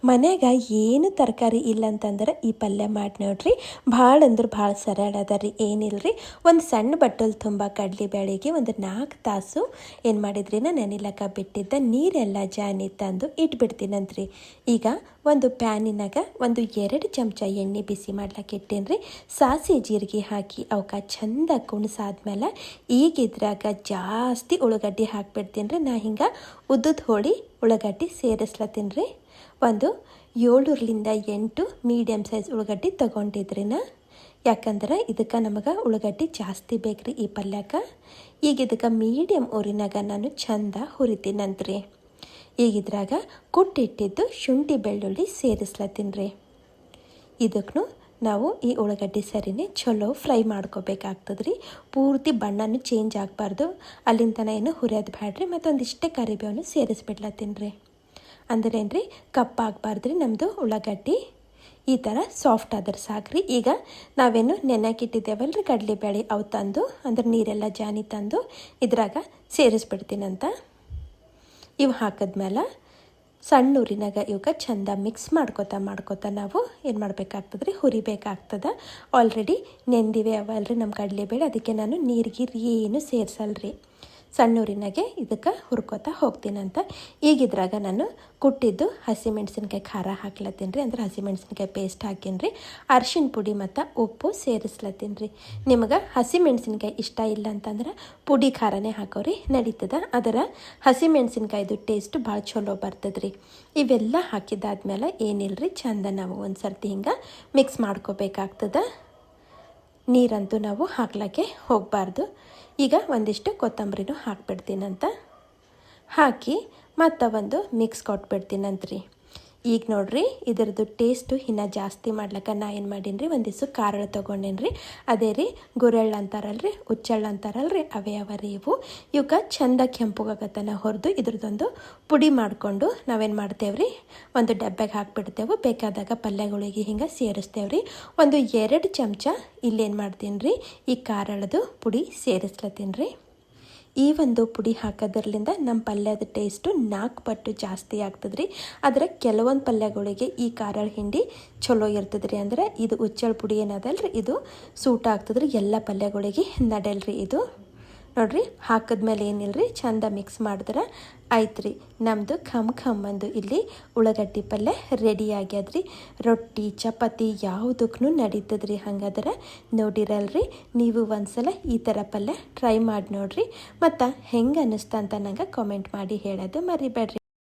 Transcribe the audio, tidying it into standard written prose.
ಮನ್ಯಾಗ ಏನು ತರಕಾರಿ ಇಲ್ಲ ಅಂತಂದ್ರೆ ಈ ಪಲ್ಯ ಮಾಡಿ ನೋಡ್ರಿ. ಭಾಳ ಅಂದ್ರೆ ಭಾಳ ಸರಳ ಅದ ರೀ. ಏನಿಲ್ರಿ, ಒಂದು ಸಣ್ಣ ಬಟ್ಟಲು ತುಂಬ ಕಡ್ಲಿ ಬೇಳೆಗೆ ಒಂದು 4 ತಾಸು ಏನು ಮಾಡಿದ್ರಿ ನೆನಿಲಕ್ಕ ಬಿಟ್ಟಿದ್ದ ನೀರೆಲ್ಲ ಜಾನಿ ತಂದು ಇಟ್ಬಿಡ್ತೀನಂತ್ರಿ. ಈಗ ಒಂದು ಪ್ಯಾನಿನಾಗ ಒಂದು 2 ಚಮಚ ಎಣ್ಣೆ ಬಿಸಿ ಮಾಡ್ಲಿಕ್ಕೆ ಇಟ್ಟೇನ್ರಿ. ಸಾಸಿ ಜೀರಿಗೆ ಹಾಕಿ ಅವಕ್ಕೆ ಚಂದ ಕುಣಿಸಾದ್ಮೇಲೆ ಈಗ ಇದ್ರಾಗ ಜಾಸ್ತಿ ಉಳ್ಳಾಗಡ್ಡಿ ಹಾಕ್ಬಿಡ್ತೀನಿ ರೀ. ನಾ ಹಿಂಗೆ ಉದ್ದದ ಹೋಳಿ ಉಳ್ಳಾಗಡ್ಡಿ ಸೇರಿಸ್ಲತ್ತೀನಿ ರೀ. ಒಂದು 7-8 ಮೀಡಿಯಮ್ ಸೈಜ್ ಉಳ್ಳಾಗಡ್ಡಿ ತೊಗೊಂಡಿದ್ರಿ ನಾ. ಯಾಕಂದ್ರೆ ಇದಕ್ಕೆ ನಮಗೆ ಉಳ್ಳಾಗಡ್ಡಿ ಜಾಸ್ತಿ ಬೇಕ್ರಿ ಈ ಪಲ್ಯಕ್ಕೆ. ಈಗ ಇದಕ್ಕೆ ಮೀಡಿಯಮ್ ಊರಿನಾಗ ನಾನು ಚಂದ ಹುರಿತೀನಂತ್ರಿ. ಈಗ ಇದ್ರಾಗ ಕುಟ್ಟಿಟ್ಟಿದ್ದು ಶುಂಠಿ ಬೆಳ್ಳುಳ್ಳಿ ಸೇರಿಸ್ಲತ್ತೀನಿ ರೀ. ಇದಕ್ಕೂ ನಾವು ಈ ಉಳ್ಳಾಗಡ್ಡಿ ಸರಿನೇ ಚಲೋ ಫ್ರೈ ಮಾಡ್ಕೋಬೇಕಾಗ್ತದೆ ರೀ. ಪೂರ್ತಿ ಬಣ್ಣನೂ ಚೇಂಜ್ ಆಗಬಾರ್ದು, ಅಲ್ಲಿಂದ ತನಕ ಏನು ಹುರಿಯೋದು ಬೇಡ್ರಿ. ಮತ್ತೊಂದಿಷ್ಟೇ ಕರಿಬೇವನ್ನು ಸೇರಿಸ್ಬಿಡ್ಲತ್ತೀನಿ ರೀ. ಅಂದ್ರೇನು ರೀ, ಕಪ್ಪಾಗಬಾರ್ದು ರೀ ನಮ್ಮದು ಉಳ್ಳಾಗಡ್ಡಿ. ಈ ಥರ ಸಾಫ್ಟ್ ಆದ್ರೆ ಸಾಕ್ರಿ. ಈಗ ನಾವೇನು ನೆನೆಕಿಟ್ಟಿದ್ದೇವಲ್ಲ ರೀ ಕಡಲೆಬೇಳೆ, ಅವು ತಂದು ಅಂದ್ರೆ ನೀರೆಲ್ಲ ಜಾನಿ ತಂದು ಇದ್ರಾಗ ಸೇರಿಸ್ಬಿಡ್ತೀನಂತ. ಇವು ಹಾಕಿದ್ಮೇಲೆ ಸಣ್ಣ ಊರಿನಾಗ ಇವಕ್ಕೆ ಚಂದ ಮಿಕ್ಸ್ ಮಾಡ್ಕೋತಾ ನಾವು ಏನು ಮಾಡಬೇಕಾಗ್ತದೆ ರೀ, ಹುರಿಬೇಕಾಗ್ತದೆ. ಆಲ್ರೆಡಿ ನೆಂದಿವೆ ಅವಲ್ರಿ ನಮ್ಮ ಕಡಲೆಬೇಳೆ, ಅದಕ್ಕೆ ನಾನು ನೀರಿಗೆ ಏನು ಸೇರಿಸಲ್ರಿ. ಸಣ್ಣ ಊರಿನಾಗೆ ಇದಕ್ಕೆ ಹುರ್ಕೋತಾ ಹೋಗ್ತೀನಂತ. ಈಗಿದ್ರಾಗ ನಾನು ಕುಟ್ಟಿದ್ದು ಹಸಿಮೆಣ್ಸಿನ್ಕಾಯಿ ಖಾರ ಹಾಕ್ಲತ್ತೀನಿ ರೀ. ಅಂದ್ರೆ ಹಸಿಮೆಣ್ಸಿನ್ಕಾಯಿ ಪೇಸ್ಟ್ ಹಾಕೀನಿ ರೀ. ಅರ್ಶಿಣ ಪುಡಿ ಮತ್ತು ಉಪ್ಪು ಸೇರಿಸ್ಲತ್ತೀನಿ ರೀ. ನಿಮಗೆ ಹಸಿಮೆಣ್ಸಿನ್ಕಾಯಿ ಇಷ್ಟ ಇಲ್ಲ ಅಂತಂದ್ರೆ ಪುಡಿ ಖಾರನೇ ಹಾಕೋರಿ ನಡೀತದ. ಅದರ ಹಸಿಮೆಣ್ಸಿನ್ಕಾಯ್ದು ಟೇಸ್ಟ್ ಭಾಳ ಚಲೋ ಬರ್ತದೆ ರೀ. ಇವೆಲ್ಲ ಹಾಕಿದಾದ್ಮೇಲೆ ಏನಿಲ್ಲರಿ, ಚಂದ ನಾವು ಒಂದು ಸರ್ತಿ ಹಿಂಗೆ ಮಿಕ್ಸ್ ಮಾಡ್ಕೋಬೇಕಾಗ್ತದೆ. ನೀರಂತೂ ನಾವು ಹಾಕ್ಲಿಕ್ಕೆ ಹೋಗಬಾರ್ದು. ಈಗ ಒಂದಿಷ್ಟು ಕೊತ್ತಂಬರಿನೂ ಹಾಕ್ಬಿಡ್ತೀನಂತ. ಹಾಕಿ ಮತ್ತು ಒಂದು ಮಿಕ್ಸ್ ಕೊಟ್ಬಿಡ್ತೀನಂತ್ರಿ. ಈಗ ನೋಡ್ರಿ, ಇದರದ್ದು ಟೇಸ್ಟು ಇನ್ನೂ ಜಾಸ್ತಿ ಮಾಡ್ಲಿಕ್ಕೆ ನಾ ಏನು ಮಾಡೀನಿ ರೀ, ಒಂದಿಷ್ಟು ಖಾರ ತೊಗೊಂಡೇನಿ ರೀ. ಅದೇ ರೀ ಗುರೆಳ್ಳು ಅಂತಾರಲ್ರಿ, ಹುಚ್ಚೆಳ್ಳು ಅಂತಾರಲ್ರಿ, ಅವೇ ಅವ ರೀ ಇವು. ಇವಕ್ಕೆ ಚಂದ ಕೆಂಪುಗಾಗತ್ತನ ಹೊರದು ಇದ್ರದ್ದೊಂದು ಪುಡಿ ಮಾಡಿಕೊಂಡು ನಾವೇನು ಮಾಡ್ತೇವೆ ರೀ, ಒಂದು ಡಬ್ಬೆಗೆ ಹಾಕ್ಬಿಡ್ತೇವೆ. ಬೇಕಾದಾಗ ಪಲ್ಯಗಳಿಗೆ ಹಿಂಗೆ ಸೇರಿಸ್ತೇವೆ ರೀ. ಒಂದು 2 ಚಮಚ ಇಲ್ಲೇನು ಮಾಡ್ತೀನಿ ರೀ, ಈ ಖಾರಳದು ಪುಡಿ ಸೇರಿಸ್ಲತ್ತೀನಿ ರೀ. ಈ ಒಂದು ಪುಡಿ ಹಾಕೋದ್ರಲಿಂದ ನಮ್ಮ ಪಲ್ಯದ ಟೇಸ್ಟು 4 ಪಟ್ಟು ಜಾಸ್ತಿ ಆಗ್ತದೆ ರೀ. ಆದರೆ ಕೆಲವೊಂದು ಪಲ್ಯಗಳಿಗೆ ಈ ಖಾರ ಹಿಂಡಿ ಚಲೋ ಇರ್ತದೆ ರೀ. ಅಂದರೆ ಇದು ಹುಚ್ಚೆಳ್ಳು ಪುಡಿ ಏನದಲ್ರಿ, ಇದು ಸೂಟ್ ಆಗ್ತದೆ ರೀ ಎಲ್ಲ ಪಲ್ಯಗಳಿಗೆ ನಡೆಯಲ್ರಿ ಇದು. ನೋಡಿರಿ, ಹಾಕಿದ್ಮೇಲೆ ಏನಿಲ್ಲರಿ, ಚಂದ ಮಿಕ್ಸ್ ಮಾಡಿದ್ರೆ ಆಯ್ತು ರೀ. ನಮ್ಮದು ಖಮ್ ಇಲ್ಲಿ ಉಳ್ಳಾಗಡ್ಡಿ ಪಲ್ಯ ರೆಡಿ ಆಗ್ಯದ್ರಿ. ರೊಟ್ಟಿ ಚಪಾತಿ ಯಾವುದಕ್ಕೂ ನಡೀತದ್ರಿ. ಹಂಗಾದ್ರೆ ನೋಡಿರಲ್ರಿ, ನೀವು ಒಂದ್ಸಲ ಈ ಥರ ಪಲ್ಯ ಟ್ರೈ ಮಾಡಿ ನೋಡಿರಿ. ಮತ್ತು ಹೆಂಗೆ ಅನ್ನಿಸ್ತಾ ಅಂತ ನಂಗೆ ಕಾಮೆಂಟ್ ಮಾಡಿ ಹೇಳೋದು ಮರಿಬೇಡ್ರಿ.